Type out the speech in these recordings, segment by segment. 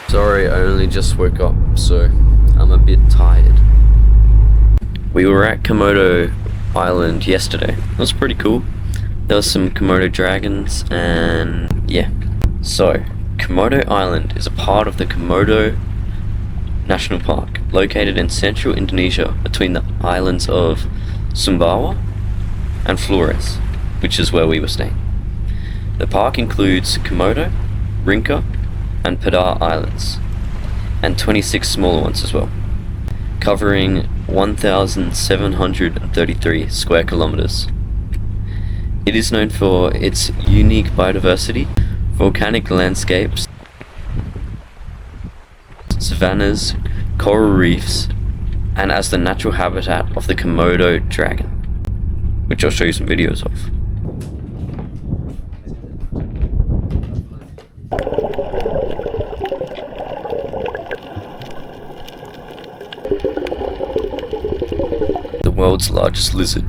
Sorry, I only just woke up, so I'm a bit tired. We were at Komodo Island yesterday. It was pretty cool. There was some Komodo dragons and yeah. So, Komodo Island is a part of the Komodo National Park, located in central Indonesia between the islands of Sumbawa and Flores, which is where we were staying. The park includes Komodo, Rinca, and Padar Islands, and 26 smaller ones as well, covering 1,733 square kilometers. It is known for its unique biodiversity, volcanic landscapes, savannas, coral reefs, and as the natural habitat of the Komodo dragon, which I'll show you some videos of. The world's largest lizard.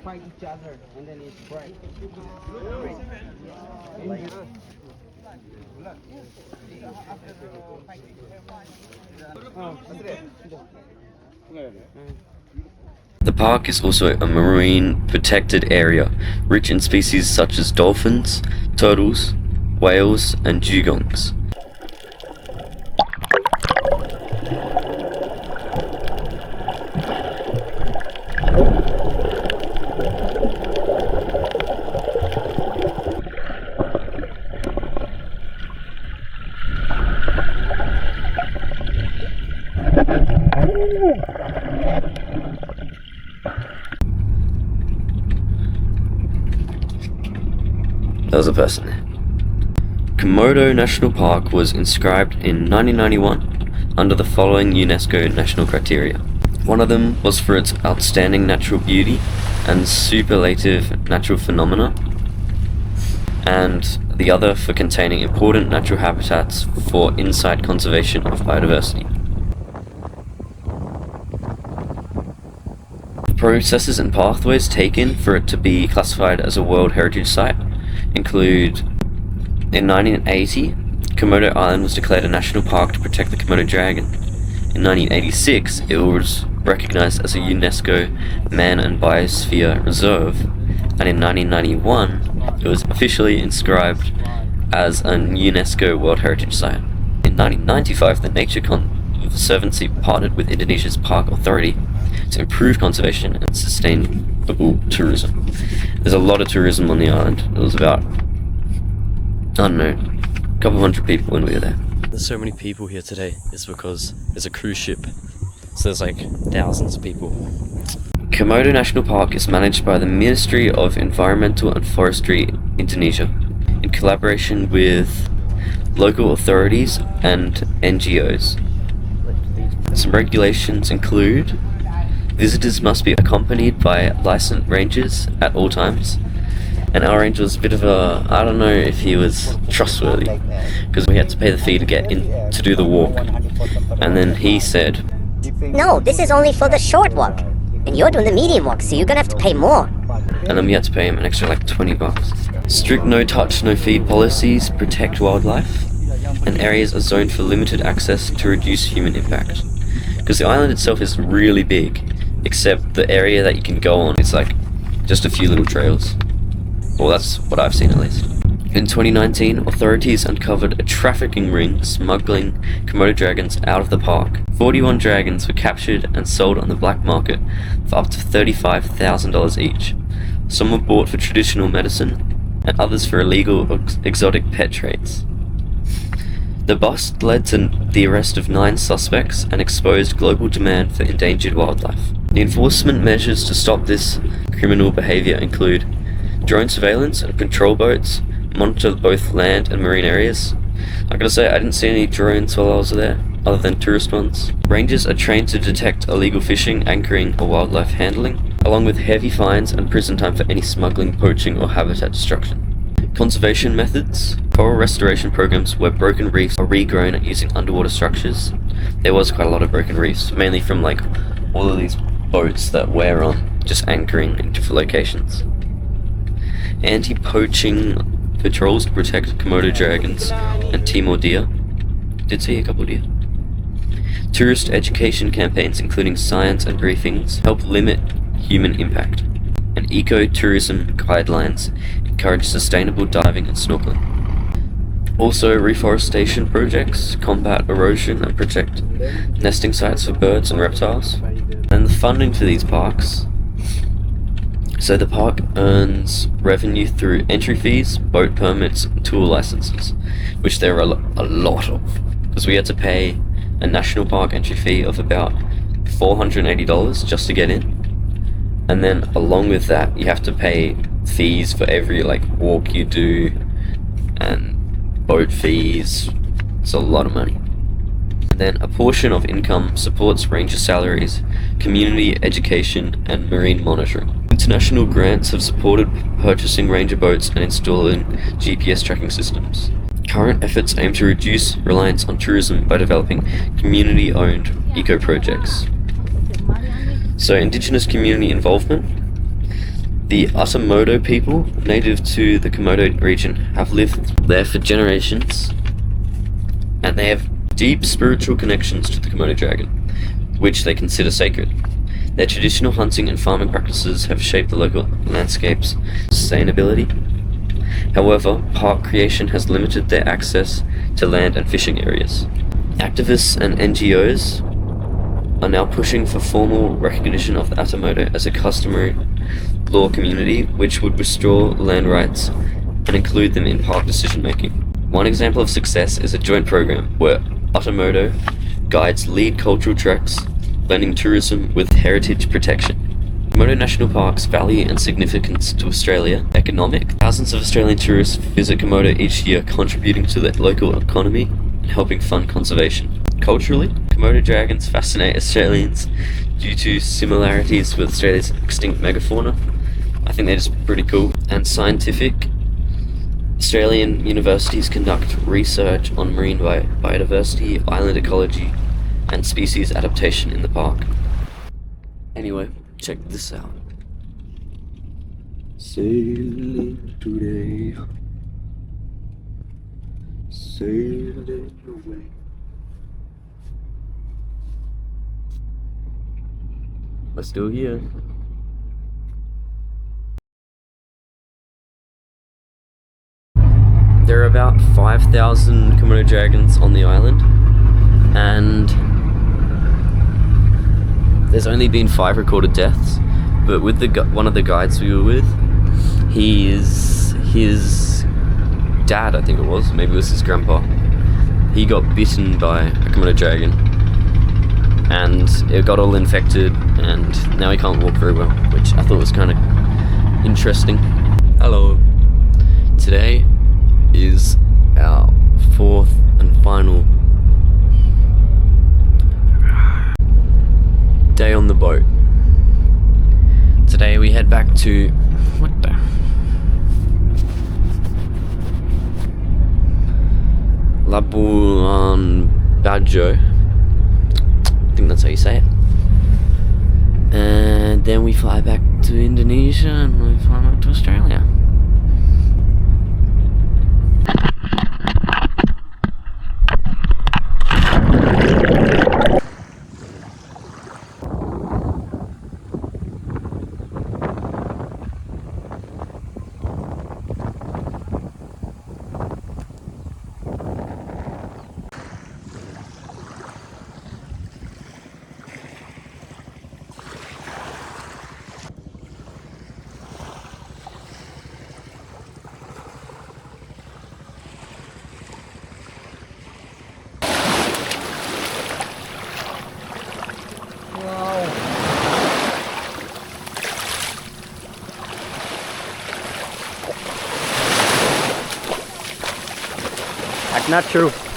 Fight each other and then it's bright. The park is also a marine protected area, rich in species such as dolphins, turtles, whales, and dugongs. There was a person there. Komodo National Park was inscribed in 1991 under the following UNESCO national criteria. One of them was for its outstanding natural beauty and superlative natural phenomena, and the other for containing important natural habitats for inside conservation of biodiversity. The processes and pathways taken for it to be classified as a World Heritage Site include: in 1980, Komodo Island was declared a national park to protect the Komodo dragon. In 1986, it was recognized as a UNESCO Man and Biosphere Reserve, and in 1991, it was officially inscribed as a UNESCO World Heritage Site. In 1995, the Nature Conservancy partnered with Indonesia's Park Authority to improve conservation and sustainable tourism. There's a lot of tourism on the island. It was about, I don't know, a couple hundred people when we were there. There's so many people here today is because there's a cruise ship. So there's like thousands of people. Komodo National Park is managed by the Ministry of Environmental and Forestry Indonesia in collaboration with local authorities and NGOs. Some regulations include: visitors must be accompanied by licensed rangers at all times. And our ranger was a bit of a, I don't know if he was trustworthy, because we had to pay the fee to get in to do the walk. And then he said, "No, this is only for the short walk. And you're doing the medium walk, so you're gonna have to pay more." And then we had to pay him an extra like $20. Strict no touch, no feed policies protect wildlife, and areas are zoned for limited access to reduce human impact. Because the island itself is really big, except the area that you can go on is like just a few little trails. Well, that's what I've seen at least. In 2019, authorities uncovered a trafficking ring smuggling Komodo dragons out of the park. 41 dragons were captured and sold on the black market for up to $35,000 each. Some were bought for traditional medicine, and others for illegal exotic pet trades. The bust led to the arrest of 9 suspects and exposed global demand for endangered wildlife. The enforcement measures to stop this criminal behavior include drone surveillance and control boats, monitor both land and marine areas. I gotta say, I didn't see any drones while I was there, other than tourist ones. Rangers are trained to detect illegal fishing, anchoring, or wildlife handling, along with heavy fines and prison time for any smuggling, poaching, or habitat destruction. Conservation methods: coral restoration programs where broken reefs are regrown using underwater structures. There was quite a lot of broken reefs, mainly from like all of these boats that wear on, just anchoring in different locations. anti-poaching patrols to protect Komodo dragons and Timor deer. Did see a couple of deer. Tourist education campaigns, including science and briefings, help limit human impact. And eco-tourism guidelines encourage sustainable diving and snorkeling. Also, reforestation projects combat erosion and protect nesting sites for birds and reptiles. And the funding for these parks. So the park earns revenue through entry fees, boat permits, and tour licenses, which there are a lot of, because we had to pay a national park entry fee of about $480 just to get in, and then along with that you have to pay fees for every walk you do, and boat fees. It's a lot of money. And then a portion of income supports ranger salaries, community education, and marine monitoring. International grants have supported purchasing ranger boats and installing GPS tracking systems. Current efforts aim to reduce reliance on tourism by developing community-owned eco-projects. So, indigenous community involvement. The Komodo people, native to the Komodo region, have lived there for generations, and they have deep spiritual connections to the Komodo dragon, which they consider sacred. Their traditional hunting and farming practices have shaped the local landscape's sustainability. However, park creation has limited their access to land and fishing areas. Activists and NGOs are now pushing for formal recognition of the Komodo as a customary law community, which would restore land rights and include them in park decision making. One example of success is a joint program where Komodo guides lead cultural treks, blending tourism with heritage protection. Komodo National Park's value and significance to Australia. Economic. Thousands of Australian tourists visit Komodo each year, contributing to the local economy and helping fund conservation. Culturally, Komodo dragons fascinate Australians due to similarities with Australia's extinct megafauna. I think they're just pretty cool. And scientific. Australian universities conduct research on marine biodiversity, island ecology, and species adaptation in the park. Anyway, check this out. Sailing today, sailing away. We're still here. There are about 5,000 Komodo dragons on the island, and there's only been 5 recorded deaths. But with one of the guides we were with, his dad, I think it was, maybe it was his grandpa, he got bitten by a Komodo dragon, and it got all infected, and now he can't walk very well, which I thought was kind of interesting. Hello. Today is our 4th and final day on the boat. Today we head back to Labuan Bajo. I think that's how you say it. And then we fly back to Indonesia, and we fly back to Australia. That's not true.